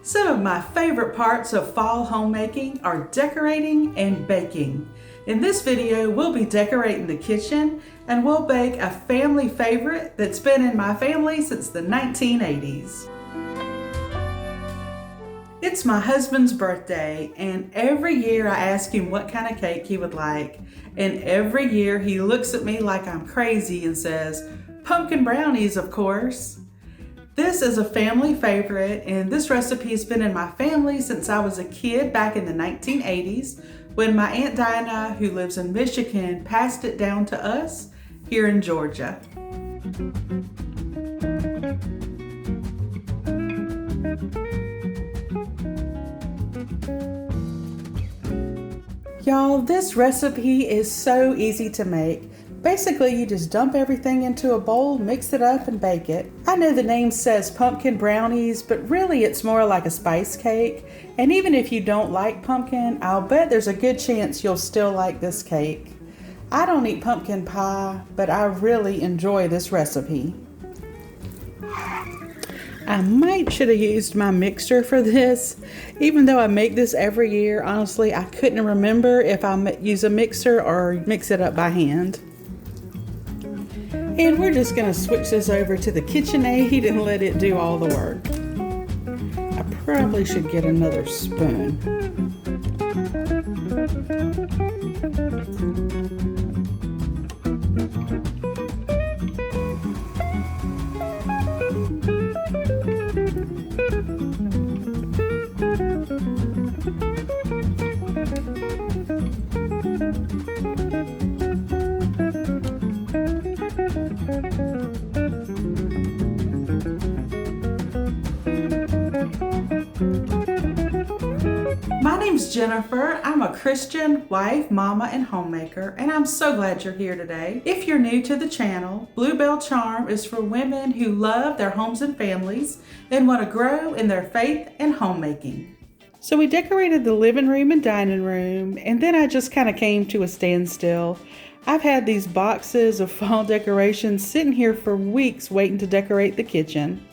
Some of my favorite parts of fall homemaking are decorating and baking. In this video, we'll be decorating the kitchen and we'll bake a family favorite that's been in my family since the 1980s. It's my husband's birthday, and every year I ask him what kind of cake he would like, and every year he looks at me like I'm crazy and says, "Pumpkin brownies, of course." This is a family favorite, and this recipe has been in my family since I was a kid back in the 1980s when my Aunt Dinah, who lives in Michigan, passed it down to us here in Georgia. Y'all, this recipe is so easy to make. Basically, you just dump everything into a bowl, mix it up, and bake it. I know the name says pumpkin brownies, but really it's more like a spice cake. And even if you don't like pumpkin, I'll bet there's a good chance you'll still like this cake. I don't eat pumpkin pie, but I really enjoy this recipe. I might should have used my mixer for this. Even though I make this every year, honestly, I couldn't remember if I use a mixer or mix it up by hand. And we're just going to switch this over to the KitchenAid and let it do all the work. I probably should get another spoon. My name's Jennifer. I'm a Christian wife, mama, and homemaker, and I'm so glad you're here today. If you're new to the channel, Bluebell Charm is for women who love their homes and families and want to grow in their faith and homemaking. So we decorated the living room and dining room, and then I just kind of came to a standstill. I've had these boxes of fall decorations sitting here for weeks waiting to decorate the kitchen.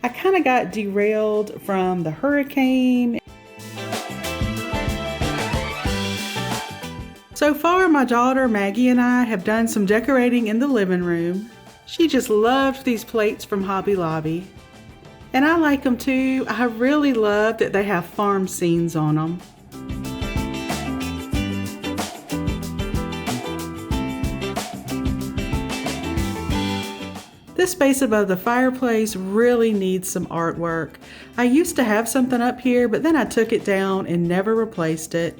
I kind of got derailed from the hurricane. So far, my daughter Maggie and I have done some decorating in the living room. She just loved these plates from Hobby Lobby. And I like them too. I really love that they have farm scenes on them. This space above the fireplace really needs some artwork. I used to have something up here, but then I took it down and never replaced it.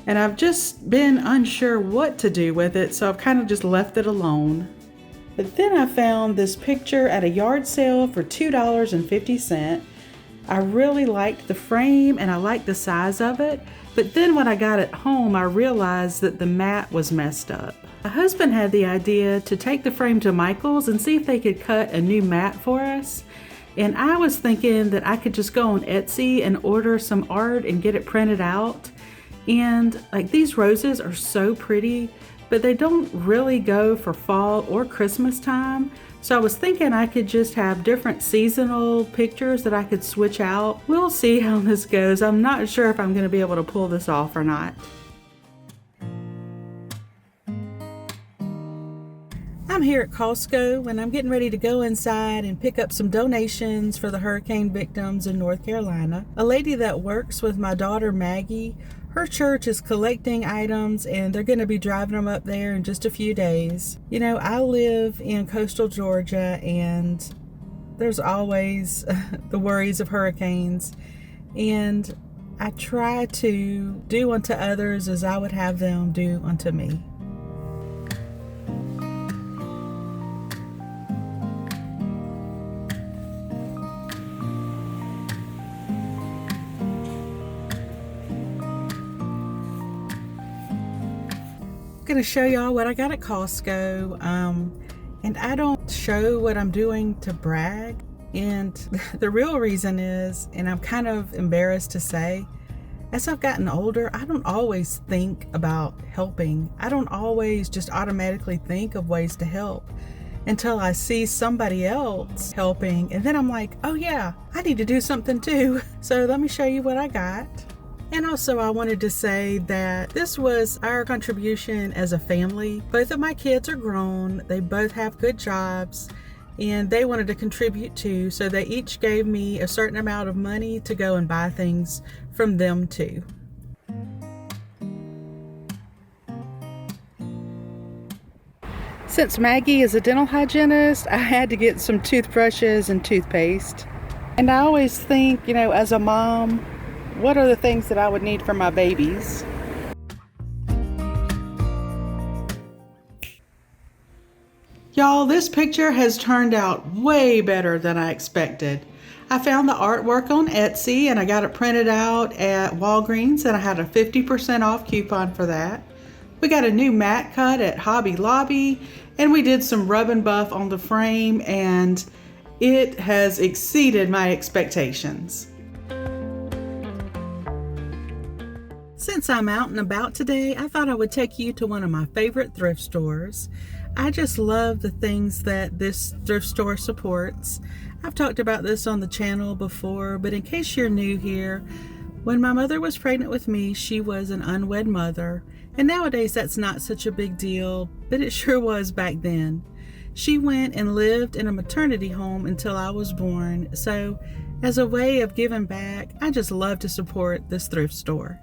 And I've just been unsure what to do with it, so I've kind of just left it alone. But then I found this picture at a yard sale for $2.50. I really liked the frame and I liked the size of it, but then when I got it home, I realized that the mat was messed up. My husband had the idea to take the frame to Michael's and see if they could cut a new mat for us. And I was thinking that I could just go on Etsy and order some art and get it printed out. And like, these roses are so pretty, but they don't really go for fall or Christmas time. So I was thinking I could just have different seasonal pictures that I could switch out. We'll see how this goes. I'm not sure if I'm going to be able to pull this off or not. I'm here at Costco and I'm getting ready to go inside and pick up some donations for the hurricane victims in North Carolina. A lady that works with my daughter Maggie, her church is collecting items and they're going to be driving them up there in just a few days. You know, I live in coastal Georgia and there's always the worries of hurricanes, and I try to do unto others as I would have them do unto me. Going to show y'all what I got at Costco, and I don't show what I'm doing to brag, and the real reason is, and I'm kind of embarrassed to say, as I've gotten older, I don't always think about helping. I don't always just automatically think of ways to help. until I see somebody else helping. And then I'm like, oh yeah, I need to do something too. So let me show you what I got. And also I wanted to say that this was our contribution as a family. Both of my kids are grown. They both have good jobs and they wanted to contribute too. So they each gave me a certain amount of money to go and buy things from them too. Since Maggie is a dental hygienist, I had to get some toothbrushes and toothpaste. And I always think, as a mom, what are the things that I would need for my babies? Y'all, this picture has turned out way better than I expected. I found the artwork on Etsy and I got it printed out at Walgreens and I had a 50% off coupon for that. We got a new mat cut at Hobby Lobby and we did some rub and buff on the frame and it has exceeded my expectations. Since I'm out and about today, I thought I would take you to one of my favorite thrift stores. I just love the things that this thrift store supports. I've talked about this on the channel before, but in case you're new here, when my mother was pregnant with me, she was an unwed mother. And nowadays that's not such a big deal, but it sure was back then. She went and lived in a maternity home until I was born. So as a way of giving back, I just love to support this thrift store.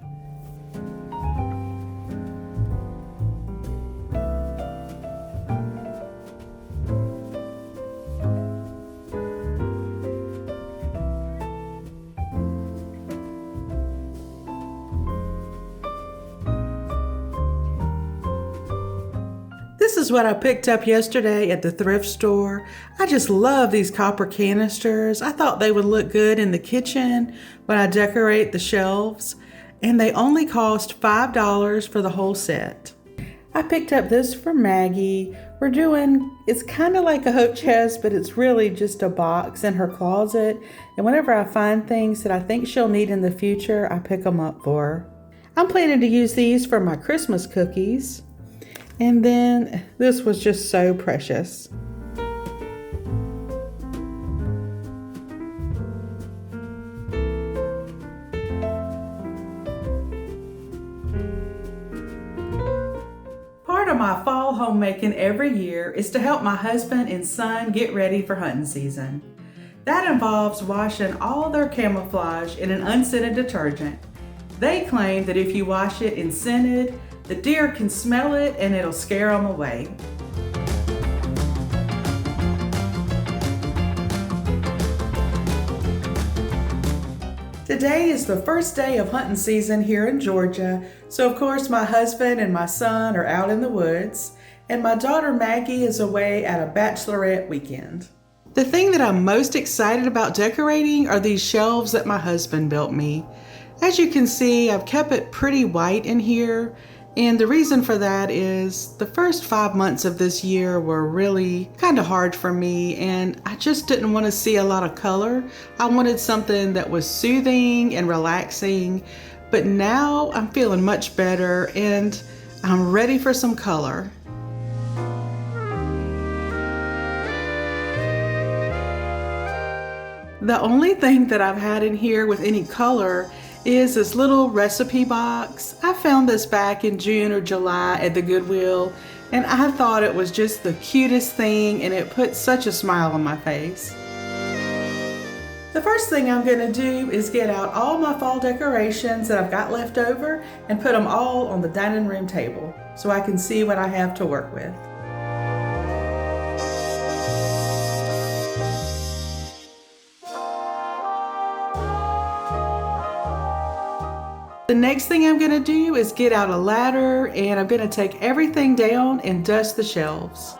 This is what I picked up yesterday at the thrift store. I just love these copper canisters. I thought they would look good in the kitchen when I decorate the shelves, and they only cost $5 for the whole set. I picked up this for Maggie. It's kind of like a hope chest, but it's really just a box in her closet. And whenever I find things that I think she'll need in the future, I pick them up for her. I'm planning to use these for my Christmas cookies. And then this was just so precious. Part of my fall homemaking every year is to help my husband and son get ready for hunting season. That involves washing all their camouflage in an unscented detergent. They claim that if you wash it in scented, the deer can smell it and it'll scare them away. Today is the first day of hunting season here in Georgia, so of course my husband and my son are out in the woods, and my daughter Maggie is away at a bachelorette weekend. The thing that I'm most excited about decorating are these shelves that my husband built me. As you can see, I've kept it pretty white in here. And the reason for that is the first 5 months of this year were really kind of hard for me and I just didn't want to see a lot of color. I wanted something that was soothing and relaxing, but now I'm feeling much better and I'm ready for some color. The only thing that I've had in here with any color is this little recipe box. I found this back in June or July at the Goodwill and I thought it was just the cutest thing and it put such a smile on my face. The first thing I'm going to do is get out all my fall decorations that I've got left over and put them all on the dining room table so I can see what I have to work with. The next thing I'm going to do is get out a ladder and I'm going to take everything down and dust the shelves.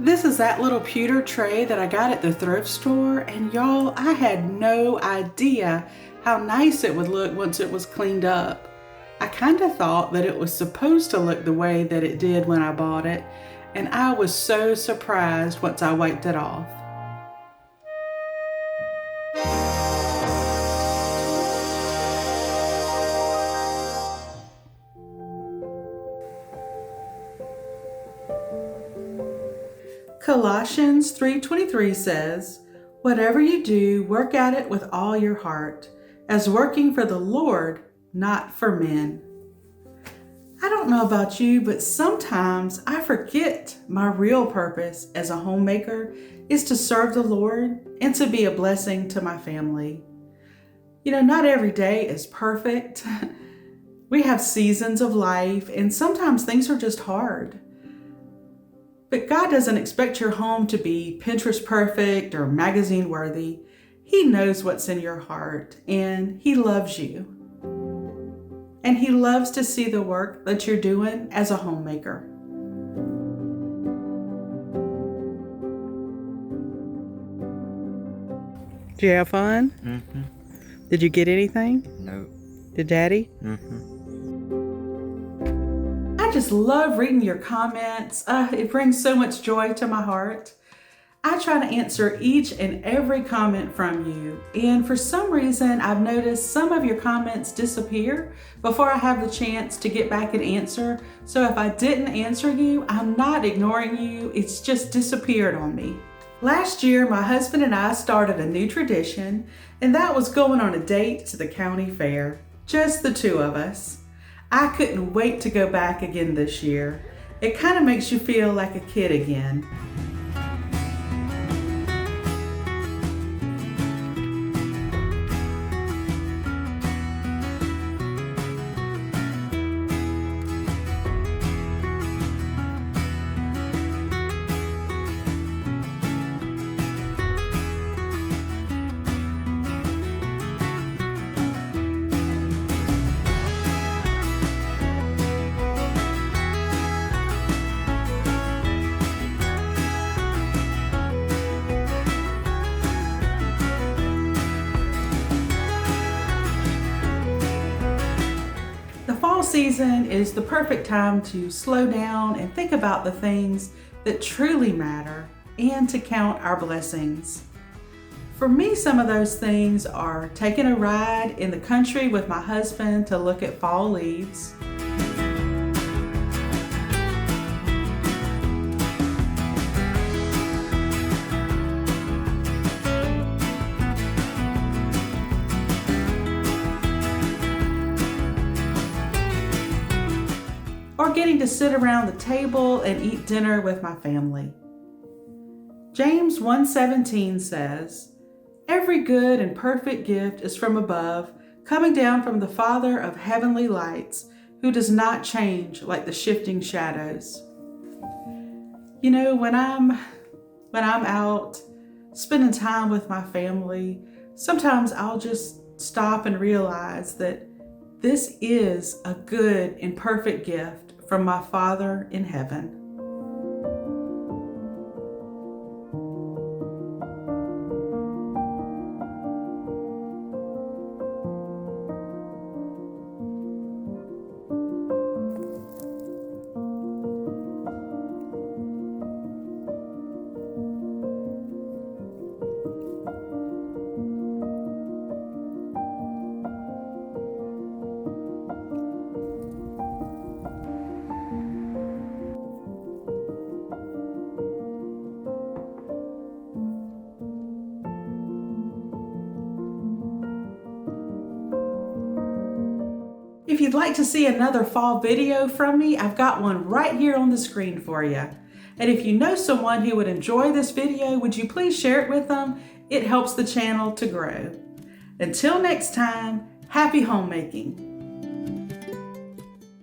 This is that little pewter tray that I got at the thrift store, and y'all, I had no idea how nice it would look once it was cleaned up. I kind of thought that it was supposed to look the way that it did when I bought it, and I was so surprised once I wiped it off. Colossians 3:23 says, "Whatever you do, work at it with all your heart, as working for the Lord, not for men." I don't know about you, but sometimes I forget my real purpose as a homemaker is to serve the Lord and to be a blessing to my family. You know, not every day is perfect. We have seasons of life, and sometimes things are just hard. But God doesn't expect your home to be Pinterest perfect or magazine worthy. He knows what's in your heart, and He loves you. And He loves to see the work that you're doing as a homemaker. Did you have fun? Mm-hmm. Did you get anything? No. Did Daddy? Mm-hmm. I just love reading your comments. It brings so much joy to my heart. I try to answer each and every comment from you, and for some reason I've noticed some of your comments disappear before I have the chance to get back and answer. So if I didn't answer you, I'm not ignoring you, it's just disappeared on me. Last year, my husband and I started a new tradition, and that was going on a date to the county fair. Just the two of us. I couldn't wait to go back again this year. It kind of makes you feel like a kid again. Fall season is the perfect time to slow down and think about the things that truly matter and to count our blessings. For me, some of those things are taking a ride in the country with my husband to look at fall leaves, or getting to sit around the table and eat dinner with my family. James 1:17 says, "Every good and perfect gift is from above, coming down from the Father of heavenly lights, who does not change like the shifting shadows." You know, when I'm out spending time with my family, sometimes I'll just stop and realize that this is a good and perfect gift from my Father in heaven. If you'd like to see another fall video from me, I've got one right here on the screen for you. And if you know someone who would enjoy this video, would you please share it with them? It helps the channel to grow. Until next time, happy homemaking.